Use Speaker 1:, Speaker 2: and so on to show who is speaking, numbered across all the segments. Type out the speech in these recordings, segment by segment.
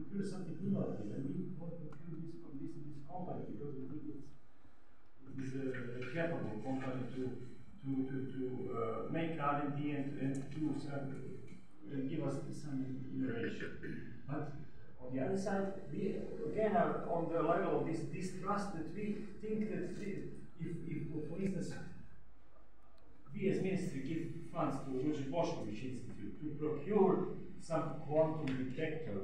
Speaker 1: procure something innovative, and we want to procure this from this company because we think it is a capable company to make R&D and to give us some innovation. But on the other side, we again are on the level of this distrust that we think that if for instance, we as ministry give funds to Ruđer Bošković Institute to procure some quantum detector,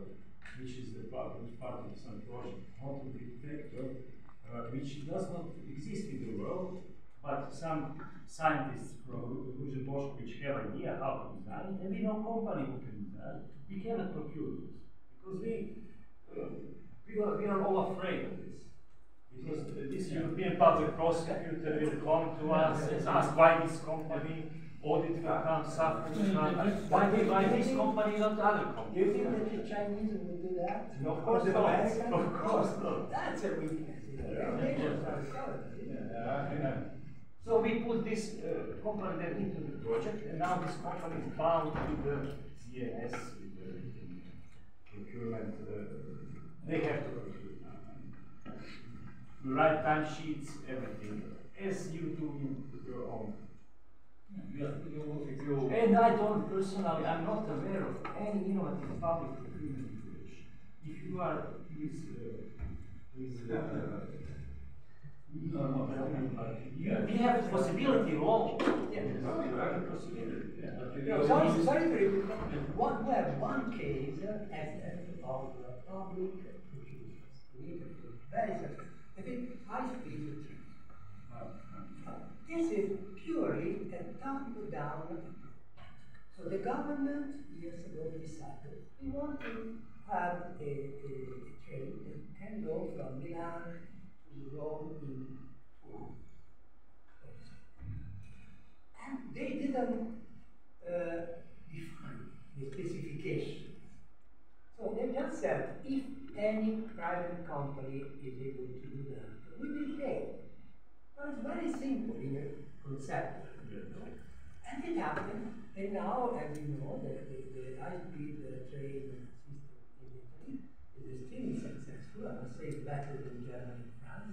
Speaker 1: which is a part of some project, quantum detector, which does not exist in the world, but some scientists from Ruđer Bošković have idea how to design it, and we know company who can design it. We cannot procure this because we are all afraid of this. Because this European public prosecutor will come to us and ask why this company, audit will come, suffering, why this company, not other company.
Speaker 2: Do you think that the Chinese would do that?
Speaker 1: No, of course not. Of course not.
Speaker 2: That's a weakness.
Speaker 1: So we put this company then into the project, and now this company is bound with the CNS, with the procurement. They have to procure. Write time sheets, everything, as you do in your own. And I don't personally, I'm not aware of any innovative public procurement situation. If you are we have possibility law.
Speaker 2: Sorry to repeat. We have one case of public procurement. Very successful. I think high-speed trains. This is purely a top-down approach. So the government years ago decided we want to have a train that can go from Milan to Rome in 4 hours. And they didn't define the specifications. So they just said, if any private company is able to do that, we will pay. So it's very simple in a concept. And it happened, and now, as you know, the high-speed train system in Italy is extremely successful. I must say it's better than Germany and France.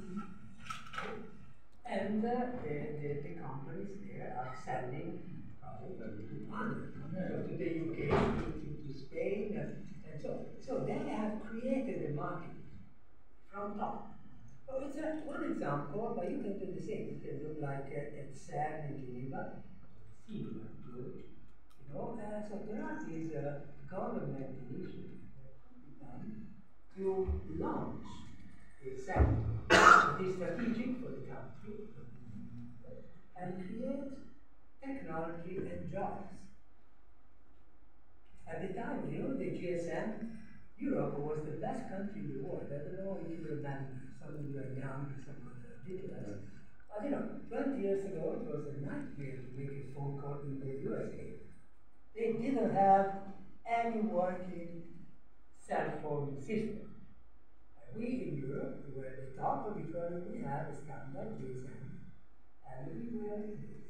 Speaker 2: And the companies there are selling products to others. So to the UK, to Spain, and so they have created a market from top. So it's one example, but you can do the same. You can do like at CERN in Geneva, similar to it. You know, so there are these government initiatives that could be done to launch a sector that is strategic for the country and create technology and jobs. At the time, you know, the GSM, Europe was the best country in the world. I don't know if you remember, some of you are young, some of you are ridiculous. But you know, 20 years ago, it was a nightmare to make a phone call in the USA. They didn't have any working cell phone system. We in Europe were the top because we have a standard GSM, and we were this.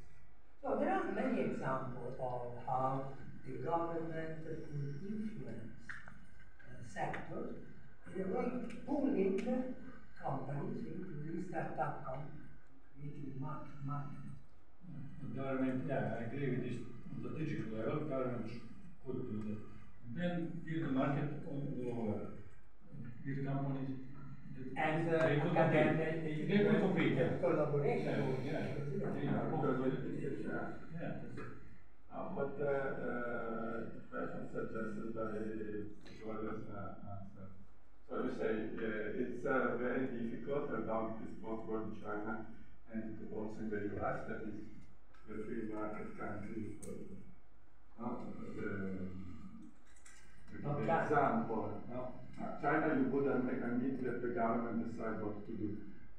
Speaker 2: So there are many examples of how the government could influence sectors in a way, pulling companies into these startup companies, creating market.
Speaker 3: Government, yeah, I agree with this. On the strategic level, government could do that. And then give the market over. These companies,
Speaker 2: and
Speaker 3: they could compete. Yeah.
Speaker 2: Collaboration.
Speaker 4: But question suggested by Joel's answer. So you say it's very difficult, and now it is possible in China and also in the US, that is the free market country for the example. China, you wouldn't need that the government decide what to do.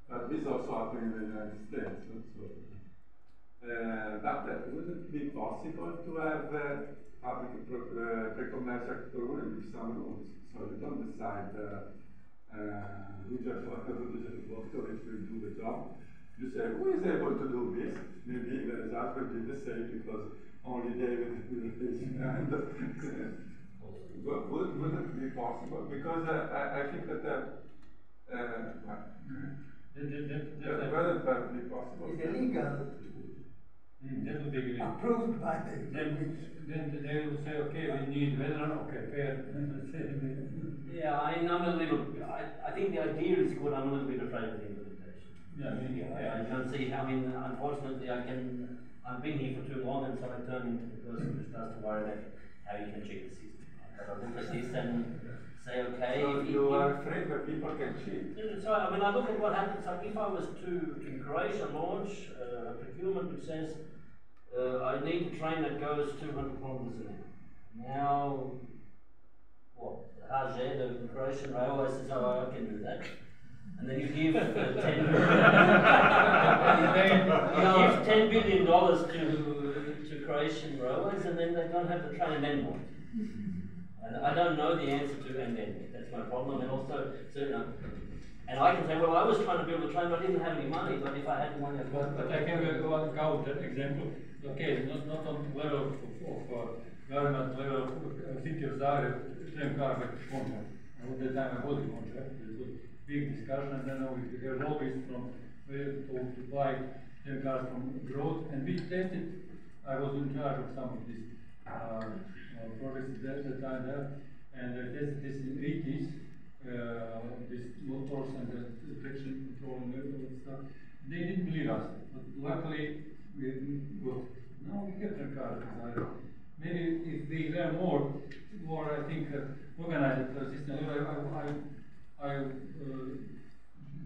Speaker 4: But this also happened in the United States. That would it be possible to have public pre-commercial rule with some rules? So you don't decide Robotics will do the job. You say, who is able to do this? Maybe the result will be the same because only David will raise his hand. Would it be possible? Because I think that whether that would be possible.
Speaker 2: Is illegal
Speaker 3: That would be great.
Speaker 2: approved by the.
Speaker 3: Then they will say, okay, we need weather, okay, fair.
Speaker 5: Yeah, I'm a little. I think the idea is good. I'm a little bit afraid of the implementation.
Speaker 3: Yeah,
Speaker 5: I don't see how. Unfortunately, I've been here for too long, and so I turn into the person who starts to worry about how you can cheat the system. But I look at this and say, okay.
Speaker 4: So you are afraid that people can cheat?
Speaker 5: So I look at what happens. Like if I was to in Croatia launch a procurement which says I need a train that goes 200 kilometers an hour. Now, what? HŽ, the Croatian railway says, oh, I can do that. And then you give $10 billion to Croatian railways, and then they don't have the train, and then what? And I don't know the answer to and then. That's my problem. And also, and I can say, well, I was trying to build a train, but I didn't have any money. But if I had the money,
Speaker 3: but I can go one counter example. Okay, not on level of government level of city of Zagreb, train car contract. At that time I was in contract. It was big discussion, and then we have lobbyists from where to buy train cars from abroad, and we tested. I was in charge of some of these projects at that time there, and I tested this in 80s. These motors and the traction control and all that stuff. They didn't believe us, but luckily we got. Now we have train cars. Maybe if we were more I think, organized system. I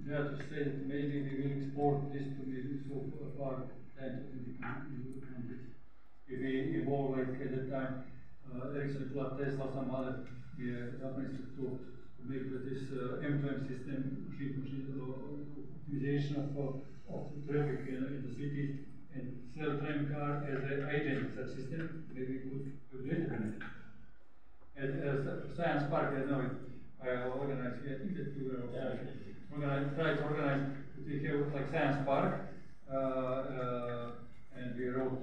Speaker 3: dare to say that maybe we will export this to be so far 10 to 20 countries. If we evolve like at the time, Ericsson, Tesla, some other companies to make this M2M system, optimization of traffic in the cities, and sell train car as an agent of such system, maybe could later benefit. At Science Park, I know I organized, I think that you were tried to organize, we have like Science Park, and we wrote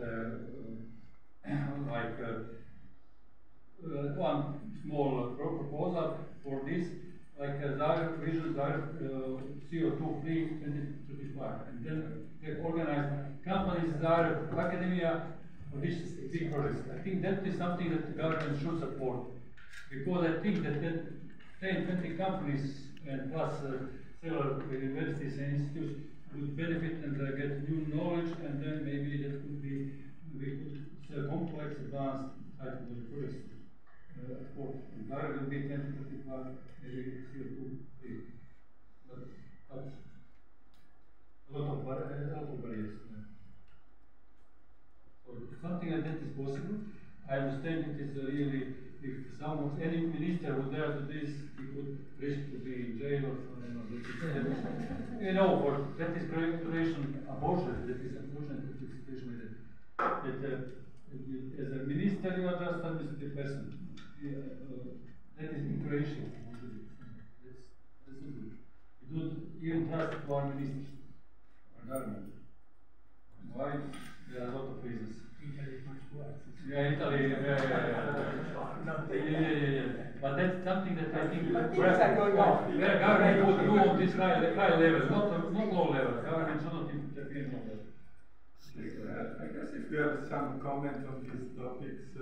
Speaker 3: one small proposal for this, like Zagreb vision, Zagreb CO2 free 2035, and then they organized companies, Zagreb academia, for these big projects. I think that is something that the government should support, because I think that 10, 20 companies and plus several universities and institutes would benefit and get new knowledge, and then maybe that could be, we could sell complex, advanced type of projects. For Zagreb will be 2035, maybe CO2 free. But a lot of barriers. So something like that is possible. I understand it is really, if any minister would dare to this, he could risk to be in jail or something. That is creation abortion. That is unfortunate that is situation like that. As a minister, you are just an administrative person. That is in Croatia. That's not good. You don't even trust our ministers, our government. Why? There are a lot of reasons.
Speaker 2: Italy is much worse.
Speaker 3: Yeah, Italy. Yeah. But that's something that I think
Speaker 2: things are going on.
Speaker 3: Where government would do on this high level, not low level. Government should not interfere in low level.
Speaker 4: I guess if you have some comment on these topics,